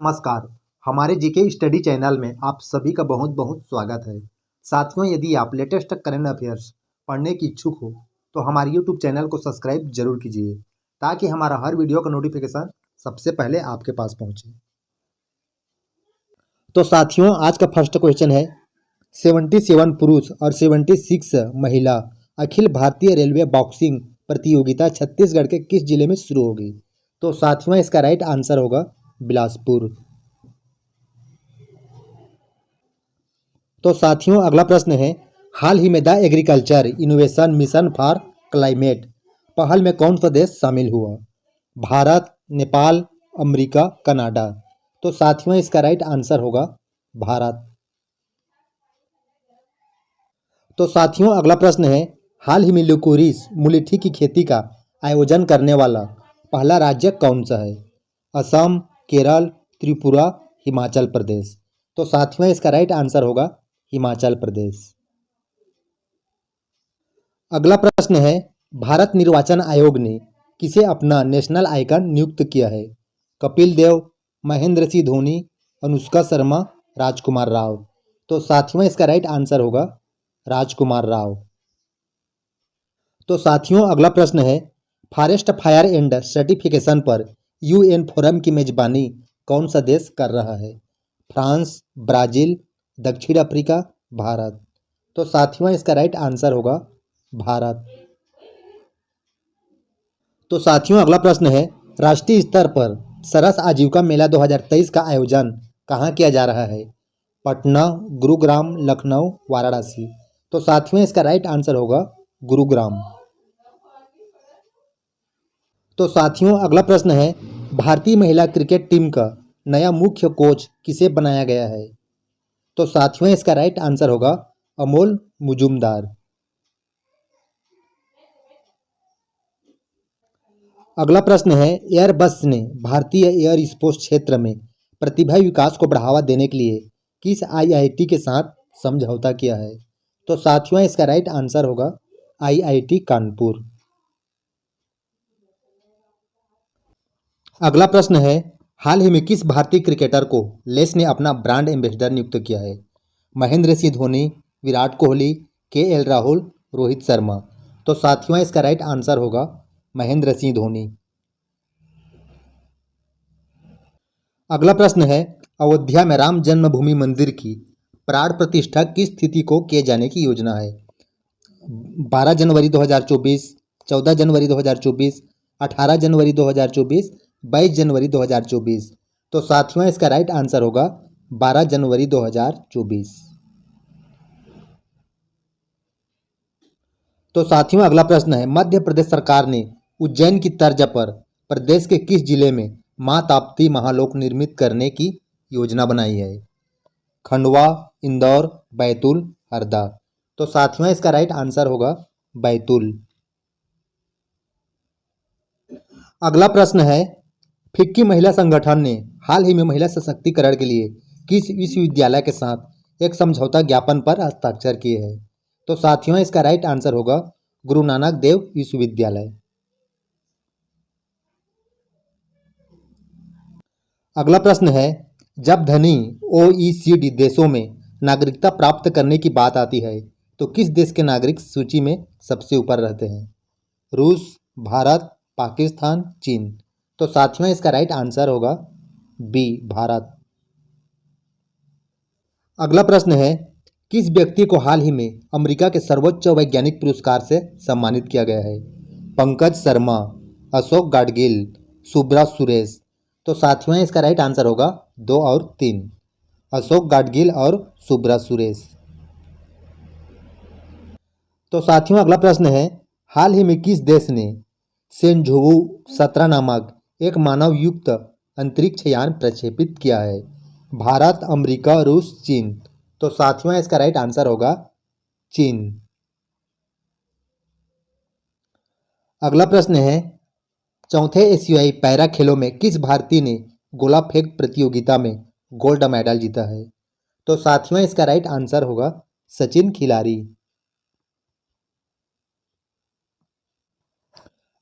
नमस्कार। हमारे GK study channel में आप सभी का बहुत बहुत स्वागत है। साथियों, यदि आप लेटेस्ट करंट अफेयर्स पढ़ने की इच्छुक हो तो हमारे यूट्यूब चैनल को सब्सक्राइब जरूर कीजिए ताकि हमारा हर वीडियो का नोटिफिकेशन सबसे पहले आपके पास पहुंचे। तो साथियों, आज का फर्स्ट क्वेश्चन है 77 पुरुष और 76 महिला अखिल भारतीय रेलवे बॉक्सिंग प्रतियोगिता छत्तीसगढ़ के किस जिले में शुरू होगी? तो साथियों, इसका राइट आंसर होगा बिलासपुर। तो साथियों, अगला प्रश्न है हाल ही में the agriculture innovation mission for climate पहल में कौन सा देश शामिल हुआ? Bharat, Nepal, America, Canada. तो साथियों, इसका राइट आंसर होगा भारत। तो साथियों, अगला प्रश्न है हाल ही में लिकोरिस मुलेठी की खेती का आयोजन करने वाला पहला राज्य कौन सा है? असम, केरल, त्रिपुरा, हिमाचल प्रदेश। तो साथियों, इसका राइट आंसर होगा हिमाचल प्रदेश। अगला प्रश्न है भारत निर्वाचन आयोग ने किसे अपना नेशनल आइकन नियुक्त किया है? कपिल देव, महेंद्र सिंह धोनी, अनुष्का शर्मा, राजकुमार राव। तो साथियों, इसका राइट आंसर होगा राजकुमार राव। तो साथियों, अगला प्रश्न है फॉरेस्ट फायर एंड सर्टिफिकेशन पर यूएन फोरम की मेजबानी कौन सा देश कर रहा है? फ्रांस, ब्राजील, दक्षिण अफ्रीका, भारत। तो साथियों, इसका राइट आंसर होगा भारत। तो साथियों, अगला प्रश्न है राष्ट्रीय स्तर पर सरस आजीविका मेला 2023 का आयोजन कहाँ किया जा रहा है? पटना, गुरुग्राम, लखनऊ, वाराणसी। तो साथियों, इसका राइट आंसर होगा गुरुग्राम। तो साथियों, अगला प्रश्न है भारतीय महिला क्रिकेट टीम का नया मुख्य कोच किसे बनाया गया है? तो साथियों, इसका राइट आंसर होगा अमोल मुजुमदार। अगला प्रश्न है एयरबस ने भारतीय एयर स्पेस क्षेत्र में प्रतिभा विकास को बढ़ावा देने के लिए किस आईआईटी के साथ समझौता किया है? तो साथियों, इसका राइट आंसर होगा आईआईटी कानपुर। अगला प्रश्न है हाल ही में किस भारतीय क्रिकेटर को लेस ने अपना ब्रांड एम्बेसडर नियुक्त किया है? महेंद्र सिंह धोनी, विराट कोहली, केएल राहुल, रोहित शर्मा। तो साथियों, इसका राइट आंसर होगा महेंद्र सिंह धोनी। अगला प्रश्न है अयोध्या में राम जन्मभूमि मंदिर की प्राण प्रतिष्ठा किस तिथि को किए जाने की योजना है? 12 जनवरी 2024, 14 जनवरी 2024, 18 जनवरी 2024, 22 जनवरी 2024। तो साथियों, इसका राइट आंसर होगा 12 जनवरी 2024। तो साथियों, अगला प्रश्न है मध्य प्रदेश सरकार ने उज्जैन की तर्ज पर प्रदेश के किस जिले में मां ताप्ती महालोक निर्मित करने की योजना बनाई है? खंडवा, इंदौर, बैतूल, हरदा। तो साथियों, इसका राइट आंसर होगा बैतूल। अगला प्रश्न है फिक्की महिला संगठन ने हाल ही में महिला सशक्तिकरण के लिए किस विश्वविद्यालय के साथ एक समझौता ज्ञापन पर हस्ताक्षर किए हैं? तो साथियों, इसका राइट आंसर होगा गुरु नानक देव विश्वविद्यालय। अगला प्रश्न है जब धनी ओईसीडी देशों में नागरिकता प्राप्त करने की बात आती है तो किस देश के नागरिक सूची में सबसे ऊपर रहते हैं? रूस, भारत, पाकिस्तान, चीन। तो साथियों, इसका राइट आंसर होगा बी, भारत। अगला प्रश्न है किस व्यक्ति को हाल ही में अमेरिका के सर्वोच्च वैज्ञानिक पुरस्कार से सम्मानित किया गया है? पंकज शर्मा, अशोक गाडगिल, सुब्रा सुरेश। तो साथियों, इसका राइट आंसर होगा 2 और 3, अशोक गाडगिल और सुब्रा सुरेश। तो साथियों, अगला प्रश्न है हाल ही में किस देश ने सेंझुवु 17 नामक एक मानव युक्त अंतरिक्ष यान प्रक्षेपित किया है? भारत, अमेरिका, रूस, चीन। तो साथियों, इसका राइट आंसर होगा चीन। अगला प्रश्न है चौथे एशियाई पैरा खेलों में किस भारतीय ने गोला फेंक प्रतियोगिता में गोल्ड मेडल जीता है? तो साथियों, इसका राइट आंसर होगा सचिन खिलारी।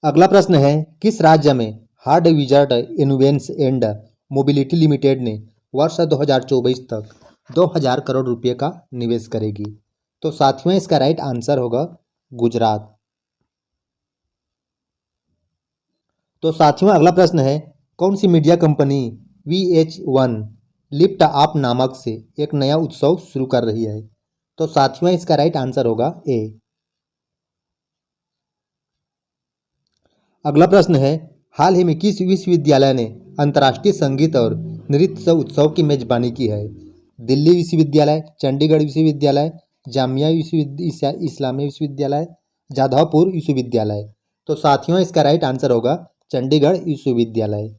अगला प्रश्न है किस राज्य में हार्ड विजर्ड इन्वेंस एंड मोबिलिटी लिमिटेड ने वर्ष 2024 तक 2000 करोड़ रुपए का निवेश करेगी। तो साथियों इसका राइट आंसर होगा गुजरात। तो साथियों अगला प्रश्न है, कौन सी media company VH1 lift up नामक से एक नया उत्सव शुरू कर रही है? तो साथियों इसका राइट आंसर होगा ए। अगला प्रश्न है, हाल ही में किस विश्वविद्यालय ने अंतर्राष्ट्रीय संगीत और नृत्य उत्सव की मेजबानी की है? दिल्ली विश्वविद्यालय, चंडीगढ़ विश्वविद्यालय, जामिया इस्लामी विश्वविद्यालय, जाधवपुर विश्वविद्यालय। तो साथियों इसका राइट आंसर होगा चंडीगढ़ विश्वविद्यालय।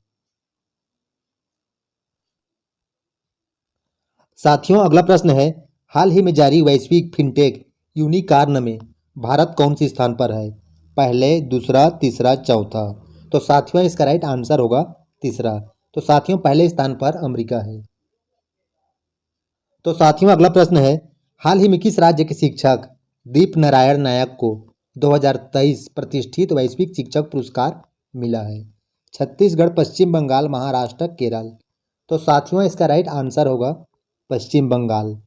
साथियों अगला प्रश्न है, हाल ही में जारी वैश्विक फिनटेक यूनिकॉर्न में भारत कौन सी स्थान पर है? पहले, दूसरा, तीसरा, चौथा। तो साथियों इसका राइट आंसर होगा तीसरा। तो साथियों पहले स्थान पर अमेरिका है। तो साथियों अगला प्रश्न है, हाल ही में किस राज्य के शिक्षक दीप नारायण नायक को 2023 प्रतिष्ठित वैश्विक शिक्षक पुरस्कार मिला है? छत्तीसगढ़, पश्चिम बंगाल, महाराष्ट्र, केरल। तो साथियों इसका राइट आंसर होगा पश्चिम बंगाल।